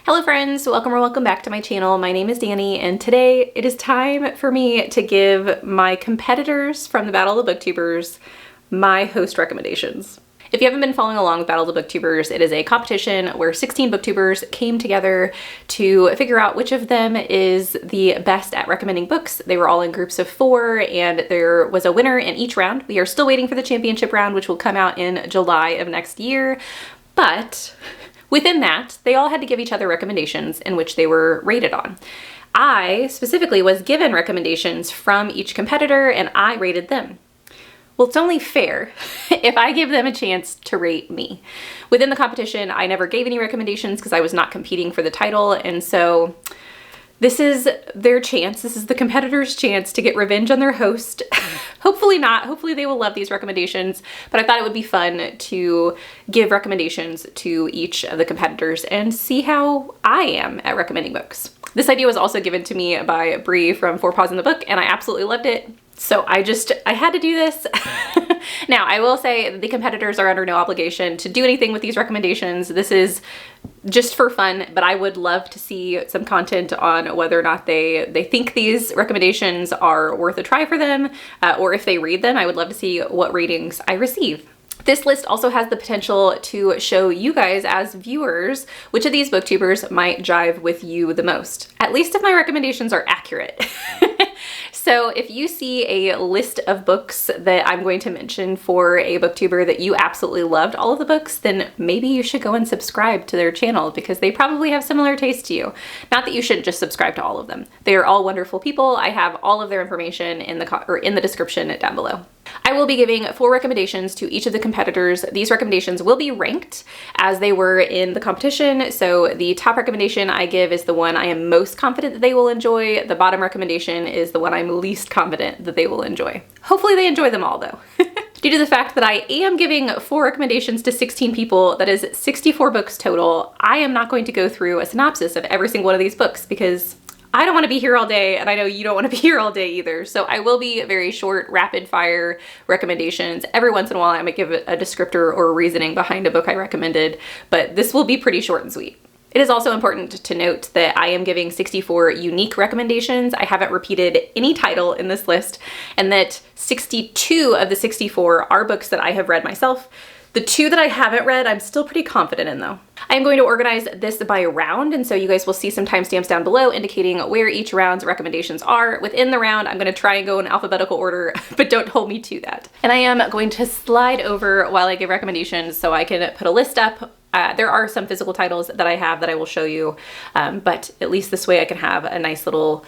Hello friends, welcome or welcome back to my channel. My name is Danny and today it is time for me to give my competitors from the Battle of the Booktubers my host recommendations. If you haven't been following along with Battle of the Booktubers, it is a competition where 16 booktubers came together to figure out which of them is the best at recommending books. They were all in groups of 4 and there was a winner in each round. We are still waiting for the championship round, which will come out in July of next year, but within that, they all had to give each other recommendations in which they were rated on. I specifically was given recommendations from each competitor and I rated them. Well, it's only fair if I give them a chance to rate me. Within the competition, I never gave any recommendations because I was not competing for the title, and so this is their chance. This is the competitor's chance to get revenge on their host. Hopefully not. Hopefully they will love these recommendations, but I thought it would be fun to give recommendations to each of the competitors and see how I am at recommending books. This idea was also given to me by Bree from Four Paws in the Book, and I absolutely loved it. So I had to do this. Now, I will say that the competitors are under no obligation to do anything with these recommendations. This is just for fun, but I would love to see some content on whether or not they think these recommendations are worth a try for them, or if they read them. I would love to see what ratings I receive. This list also has the potential to show you guys as viewers which of these booktubers might jive with you the most, at least if my recommendations are accurate. So if you see a list of books that I'm going to mention for a booktuber that you absolutely loved all of the books, then maybe you should go and subscribe to their channel because they probably have similar taste to you. Not that you shouldn't just subscribe to all of them. They are all wonderful people. I have all of their information in the description down below. I will be giving 4 recommendations to each of the competitors. These recommendations will be ranked as they were in the competition. So the top recommendation I give is the one I am most confident that they will enjoy. The bottom recommendation is the one I'm least confident that they will enjoy. Hopefully they enjoy them all though. Due to the fact that I am giving 4 recommendations to 16 people, that is 64 books total, I am not going to go through a synopsis of every single one of these books because I don't want to be here all day, and I know you don't want to be here all day either. So I will be very short, rapid fire recommendations. Every once in a while, I might give a descriptor or a reasoning behind a book I recommended, but this will be pretty short and sweet. It is also important to note that I am giving 64 unique recommendations. I haven't repeated any title in this list, and that 62 of the 64 are books that I have read myself. The 2 that I haven't read, I'm still pretty confident in though. I am going to organize this by round, and so you guys will see some timestamps down below indicating where each round's recommendations are. Within the round, I'm going to try and go in alphabetical order, but don't hold me to that. And I am going to slide over while I give recommendations so I can put a list up. There are some physical titles that I have that I will show you, but at least this way I can have a nice little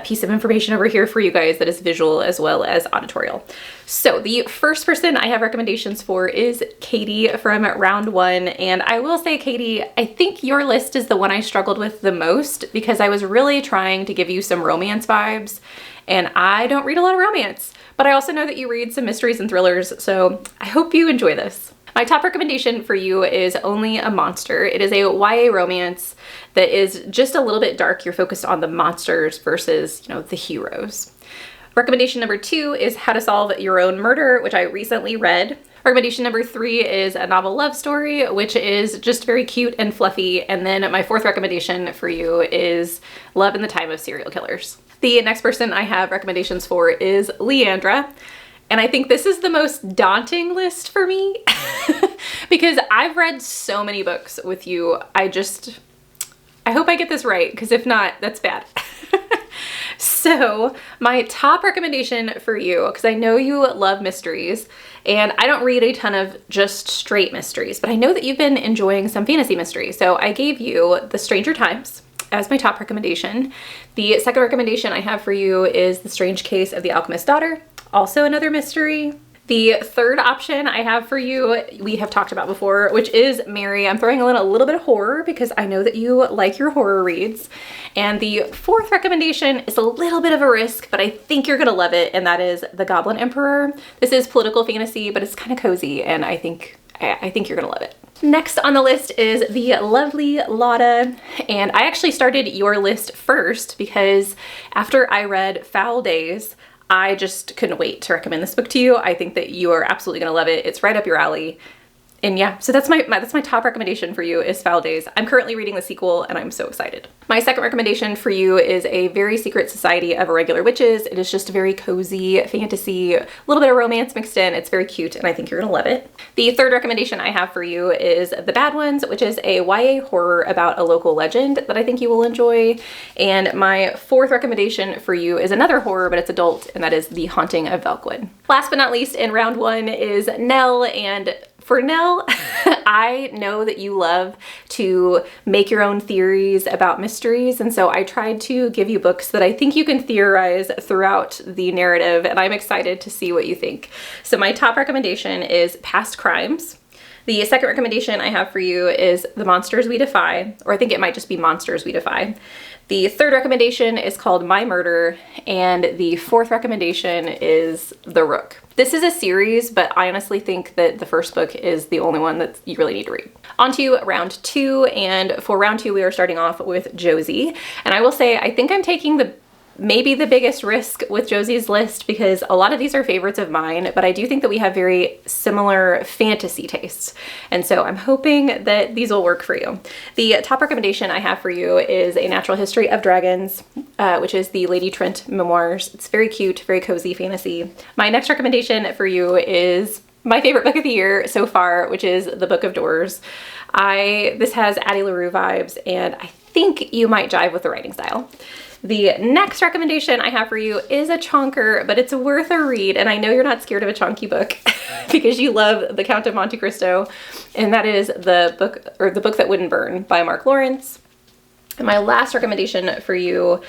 piece of information over here for you guys that is visual as well as auditorial. So the first person I have recommendations for is Katy from round 1. And I will say, Katy, I think your list is the one I struggled with the most because I was really trying to give you some romance vibes, and I don't read a lot of romance, but I also know that you read some mysteries and thrillers, so I hope you enjoy this. My top recommendation for you is Only a Monster. It is a YA romance that is just a little bit dark. You're focused on the monsters versus, the heroes. Recommendation number 2 is How to Solve Your Own Murder, which I recently read. Recommendation number 3 is A Novel Love Story, which is just very cute and fluffy. And then my 4th recommendation for you is Love in the Time of Serial Killers. The next person I have recommendations for is Leandra. And I think this is the most daunting list for me because I've read so many books with you. I hope I get this right, because if not, that's bad. So my top recommendation for you, because I know you love mysteries, and I don't read a ton of just straight mysteries, but I know that you've been enjoying some fantasy mysteries. So I gave you The Stranger Times as my top recommendation. The second recommendation I have for you is The Strange Case of the Alchemist's Daughter. Also another mystery. The third option I have for you, we have talked about before, which is Mary. I'm throwing in a little bit of horror because I know that you like your horror reads. And the 4th recommendation is a little bit of a risk, but I think you're gonna love it, and that is The Goblin Emperor. This is political fantasy, but it's kind of cozy, and I think you're gonna love it. Next on the list is the lovely Lotta, and I actually started your list first because after I read Foul Days, I just couldn't wait to recommend this book to you. I think that you are absolutely gonna love it. It's right up your alley. And yeah, so that's my top recommendation for you is Foul Days. I'm currently reading the sequel and I'm so excited. My second recommendation for you is A Very Secret Society of Irregular Witches. It is just a very cozy fantasy, a little bit of romance mixed in. It's very cute and I think you're gonna love it. The third recommendation I have for you is The Bad Ones, which is a YA horror about a local legend that I think you will enjoy. And my fourth recommendation for you is another horror, but it's adult, and that is The Haunting of Velkwood. Last but not least in round one is Nell, and for Nell, I know that you love to make your own theories about mysteries, and so I tried to give you books that I think you can theorize throughout the narrative, and I'm excited to see what you think. So my top recommendation is Past Crimes. The second recommendation I have for you is The Monsters We Defy, or I think it might just be Monsters We Defy. The third recommendation is called My Murder, and the fourth recommendation is The Rook. This is a series, but I honestly think that the first book is the only one that you really need to read. On to round two, and for round two we are starting off with Josie. And I will say, I think I'm taking maybe the biggest risk with Josie's list because a lot of these are favorites of mine, but I do think that we have very similar fantasy tastes. And so I'm hoping that these will work for you. The top recommendation I have for you is A Natural History of Dragons, which is the Lady Trent memoirs. It's very cute, very cozy fantasy. My next recommendation for you is my favorite book of the year so far, which is The Book of Doors. This has Addie LaRue vibes, and I think you might jive with the writing style. The next recommendation I have for you is a chonker, but it's worth a read, and I know you're not scared of a chonky book because you love The Count of Monte Cristo, and that is The Book That Wouldn't Burn by Mark Lawrence. And my last recommendation for you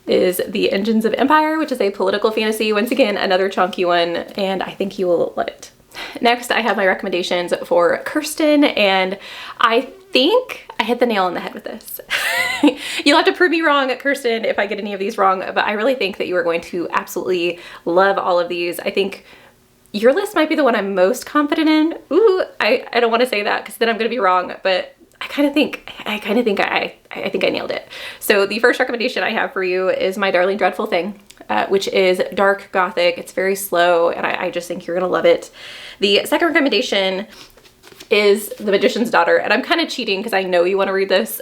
is The Engines of Empire, which is a political fantasy. Once again, another chonky one, and I think you will love it. Next, I have my recommendations for Kirsten, and I think I hit the nail on the head with this. You'll have to prove me wrong, Kirsten, if I get any of these wrong, but I really think that you are going to absolutely love all of these. I think your list might be the one I'm most confident in. Ooh, I don't want to say that because then I'm going to be wrong, but I think I nailed it. So the first recommendation I have for you is My Darling Dreadful Thing, which is dark gothic. It's very slow, and I just think you're gonna love it. The second recommendation is The Magician's Daughter, and I'm kind of cheating because I know you want to read this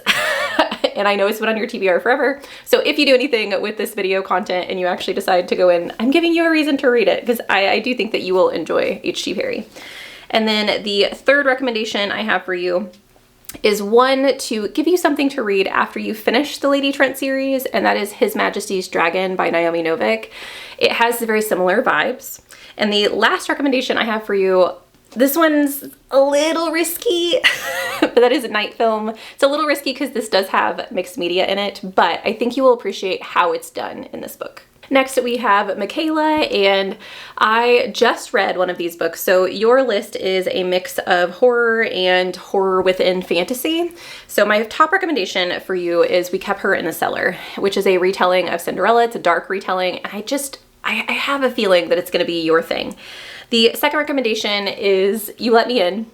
and I know it's been on your TBR forever. So if you do anything with this video content and you actually decide to go in, I'm giving you a reason to read it because I do think that you will enjoy H.G. Perry. And then the third recommendation I have for you is one to give you something to read after you finish the Lady Trent series, and that is His Majesty's Dragon by Naomi Novik. It has very similar vibes. And the last recommendation I have for you, this one's a little risky, but that is a Night Film. It's a little risky because this does have mixed media in it, but I think you will appreciate how it's done in this book. Next, we have Mikala, and I just read one of these books. So your list is a mix of horror and horror within fantasy. So my top recommendation for you is We Kept Her in the Cellar, which is a retelling of Cinderella. It's a dark retelling, and I have a feeling that it's going to be your thing. The second recommendation is You Let Me In.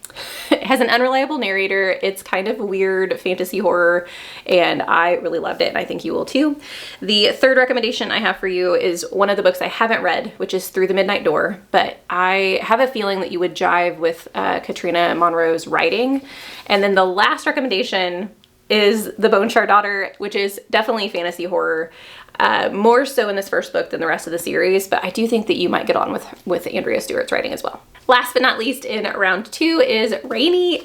It has an unreliable narrator. It's kind of weird fantasy horror, and I really loved it, and I think you will too. The third recommendation I have for you is one of the books I haven't read, which is Through the Midnight Door, but I have a feeling that you would jive with Katrina Monroe's writing. And then the last recommendation is The Bone Shard Daughter, which is definitely fantasy horror. More so in this first book than the rest of the series, but I do think that you might get on with Andrea Stewart's writing as well. Last but not least in round two is Rainy.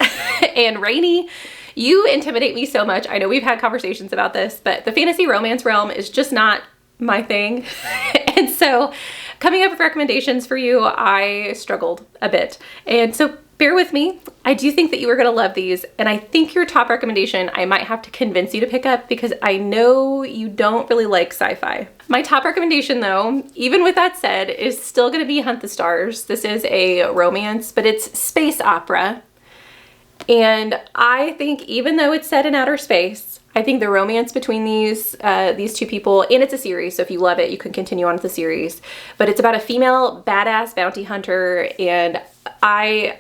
And Rainy, you intimidate me so much. I know we've had conversations about this, but the fantasy romance realm is just not my thing. And so coming up with recommendations for you, I struggled a bit. And so bear with me. I do think that you are going to love these, and I think your top recommendation I might have to convince you to pick up because I know you don't really like sci-fi. My top recommendation though, even with that said, is still going to be Hunt the Stars. This is a romance, but it's space opera. And I think even though it's set in outer space, I think the romance between these two people, and it's a series, so if you love it, you can continue on with the series, but it's about a female badass bounty hunter, and I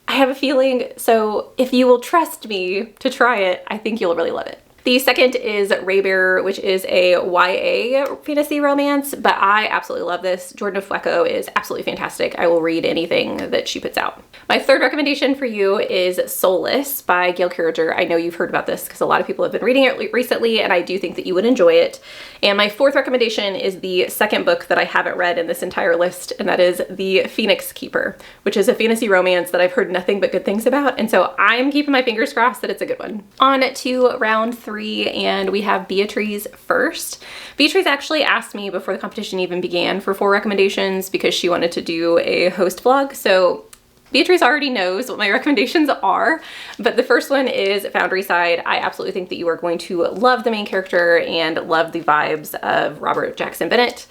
have a feeling, so if you will trust me to try it, I think you'll really love it. The second is Raybearer, which is a YA fantasy romance, but I absolutely love this. Jordan Fueco is absolutely fantastic. I will read anything that she puts out. My third recommendation for you is Soulless by Gail Carriger. I know you've heard about this because a lot of people have been reading it recently, and I do think that you would enjoy it. And my fourth recommendation is the second book that I haven't read in this entire list, and that is The Phoenix Keeper, which is a fantasy romance that I've heard nothing but good things about, and so I'm keeping my fingers crossed that it's a good one. On to round 3, and we have Beatriz first. Beatriz actually asked me before the competition even began for 4 recommendations because she wanted to do a host vlog, so Beatriz already knows what my recommendations are, but the first one is Foundry Side. I absolutely think that you are going to love the main character and love the vibes of Robert Jackson Bennett.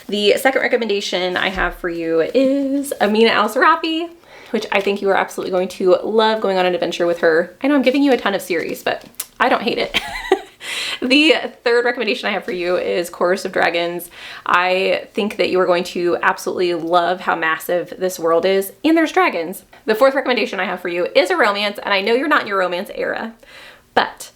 The second recommendation I have for you is Amina Al-Sarafi, which I think you are absolutely going to love going on an adventure with her. I know I'm giving you a ton of series, but I don't hate it. The third recommendation I have for you is Chorus of Dragons. I think that you are going to absolutely love how massive this world is, and there's dragons. The fourth recommendation I have for you is a romance, and I know you're not in your romance era, but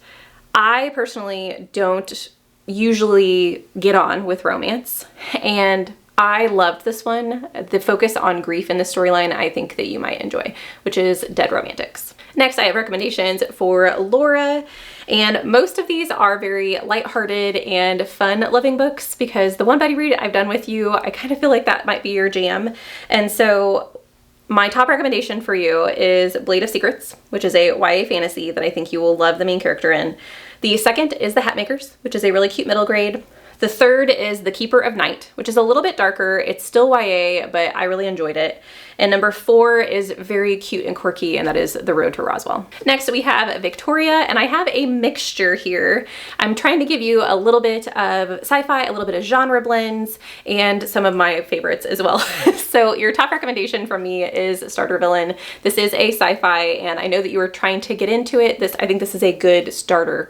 I personally don't usually get on with romance, and I loved this one. The focus on grief in the storyline I think that you might enjoy, which is Dead Romantics. Next, I have recommendations for Laura, and most of these are very lighthearted and fun-loving books because the one buddy read I've done with you, I kind of feel like that might be your jam. And so my top recommendation for you is Blade of Secrets, which is a YA fantasy that I think you will love the main character in. The second is The Hatmakers, which is a really cute middle grade. The third is The Keeper of Night, which is a little bit darker. It's still YA, but I really enjoyed it. And number 4 is very cute and quirky, and that is The Road to Roswell. Next, we have Victoria, and I have a mixture here. I'm trying to give you a little bit of sci-fi, a little bit of genre blends, and some of my favorites as well. So your top recommendation from me is Starter Villain. This is a sci-fi, and I know that you were trying to get into it. I think this is a good starter.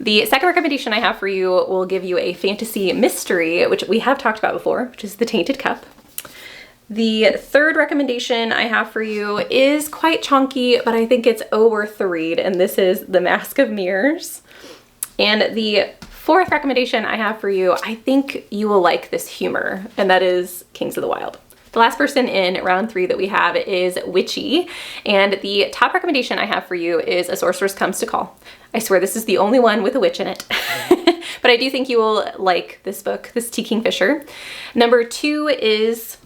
The second recommendation I have for you will give you a fantasy mystery, which we have talked about before, which is The Tainted Cup. The third recommendation I have for you is quite chunky, but I think it's worth the read, and this is The Mask of Mirrors. And the fourth recommendation I have for you, I think you will like this humor, and that is Kings of the Wild. The last person in round 3 that we have is Witchy, and the top recommendation I have for you is A Sorceress Comes to Call. I swear this is the only one with a witch in it, but I do think you will like this book, this T. Kingfisher. Number 2 is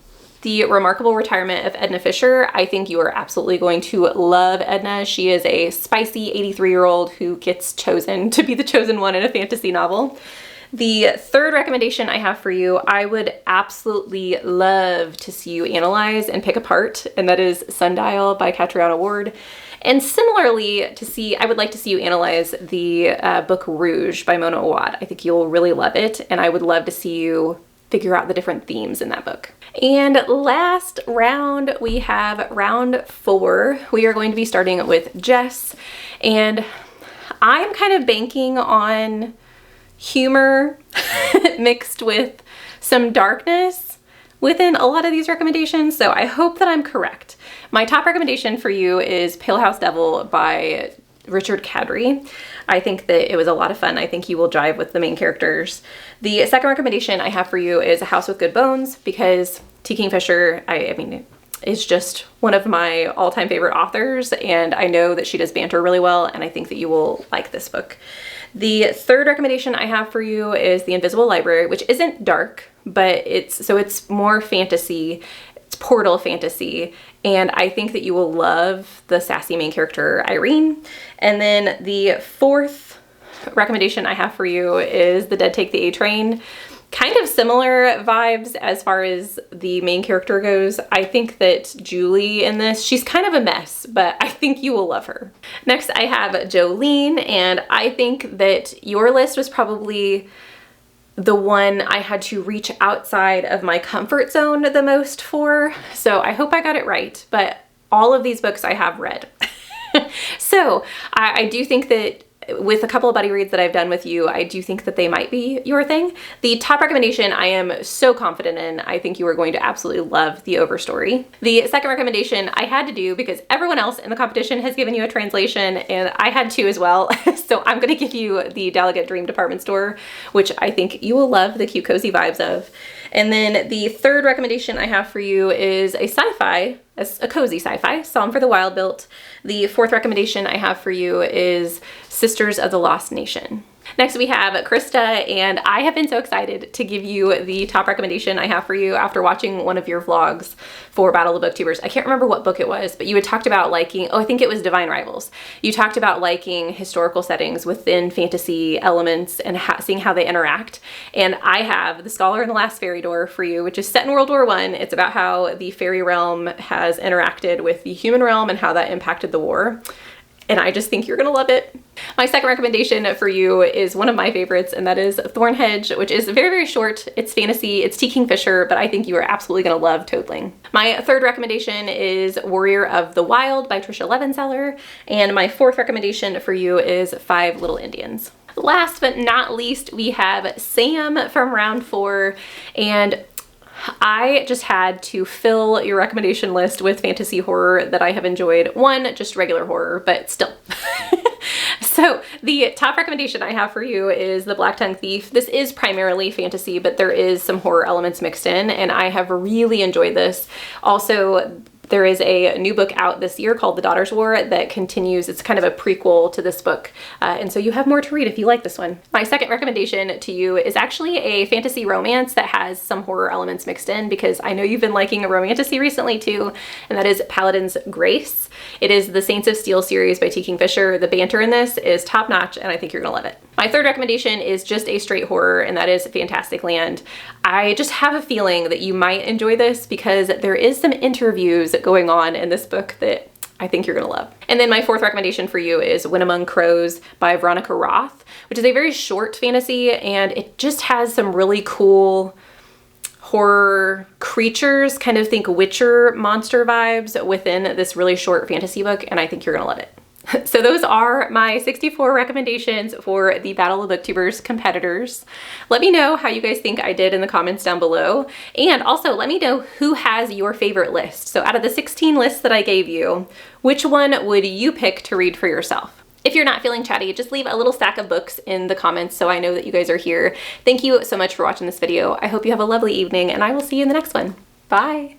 The Remarkable Retirement of Edna Fisher. I think you are absolutely going to love Edna. She is a spicy 83-year-old who gets chosen to be the chosen one in a fantasy novel. The third recommendation I have for you, I would absolutely love to see you analyze and pick apart, and that is Sundial by Catriona Ward. And similarly, I would like to see you analyze the book Rouge by Mona Awad. I think you'll really love it, and I would love to see you figure out the different themes in that book. And last round, we have round 4. We are going to be starting with Jess, and I'm kind of banking on humor mixed with some darkness within a lot of these recommendations, so I hope that I'm correct. My top recommendation for you is Pale House Devil by Richard Cadry. I think that it was a lot of fun. I think you will jive with the main characters. The second recommendation I have for you is A House with Good Bones because T. Kingfisher, I mean, is just one of my all-time favorite authors, and I know that she does banter really well, and I think that you will like this book. The third recommendation I have for you is The Invisible Library, which isn't dark, but it's more fantasy. It's portal fantasy, and I think that you will love the sassy main character, Irene. And then the fourth recommendation I have for you is The Dead Take the A Train. Kind of similar vibes as far as the main character goes. I think that Julie in this, she's kind of a mess, but I think you will love her. Next, I have Jolene, and I think that your list was probably the one I had to reach outside of my comfort zone the most for. So I hope I got it right, but all of these books I have read. So I do think that with a couple of buddy reads that I've done with you, I do think that they might be your thing. The top recommendation I am so confident in. I think you are going to absolutely love The Overstory. The second recommendation I had to do because everyone else in the competition has given you a translation and I had to as well. So I'm going to give you The Delicate Dream Department Store, which I think you will love the cute cozy vibes of. And then the third recommendation I have for you is a sci-fi, a cozy sci-fi, Psalm for the Wild Built. The fourth recommendation I have for you is Sisters of the Lost Nation. Next we have Krista, and I have been so excited to give you the top recommendation I have for you after watching one of your vlogs for Battle of the Booktubers. I can't remember what book it was, but you had talked about liking, oh, I think it was Divine Rivals. You talked about liking historical settings within fantasy elements and seeing how they interact. And I have The Scholar in the Last Fairy Door for you, which is set in World War I. It's about how the fairy realm has interacted with the human realm and how that impacted the war. And I just think you're gonna love it. My second recommendation for you is one of my favorites, and that is Thornhedge, which is very, very short. It's fantasy, it's T. Kingfisher, but I think you are absolutely gonna love Toadling. My third recommendation is Warrior of the Wild by Tricia Levenseller, and my fourth recommendation for you is Five Little Indians. Last but not least, we have Sam from round 4, and I just had to fill your recommendation list with fantasy horror that I have enjoyed. One, just regular horror, but still. So the top recommendation I have for you is The Black Tongue Thief. This is primarily fantasy, but there is some horror elements mixed in, and I have really enjoyed this. Also, there is a new book out this year called The Daughter's War that continues. It's kind of a prequel to this book, and so you have more to read if you like this one. My second recommendation to you is actually a fantasy romance that has some horror elements mixed in, because I know you've been liking a romantasy recently too, and that is Paladin's Grace. It is the Saints of Steel series by T. Kingfisher. The banter in this is top notch, and I think you're gonna love it. My third recommendation is just a straight horror, and that is Fantastic Land. I just have a feeling that you might enjoy this because there is some interviews going on in this book that I think you're gonna love. And then my fourth recommendation for you is When Among Crows by Veronica Roth, which is a very short fantasy, and it just has some really cool horror creatures, kind of think Witcher monster vibes within this really short fantasy book, and I think you're gonna love it. So those are my 64 recommendations for the Battle of Booktubers competitors. Let me know how you guys think I did in the comments down below. And also let me know who has your favorite list. So out of the 16 lists that I gave you, which one would you pick to read for yourself? If you're not feeling chatty, just leave a little stack of books in the comments so I know that you guys are here. Thank you so much for watching this video. I hope you have a lovely evening, and I will see you in the next one. Bye.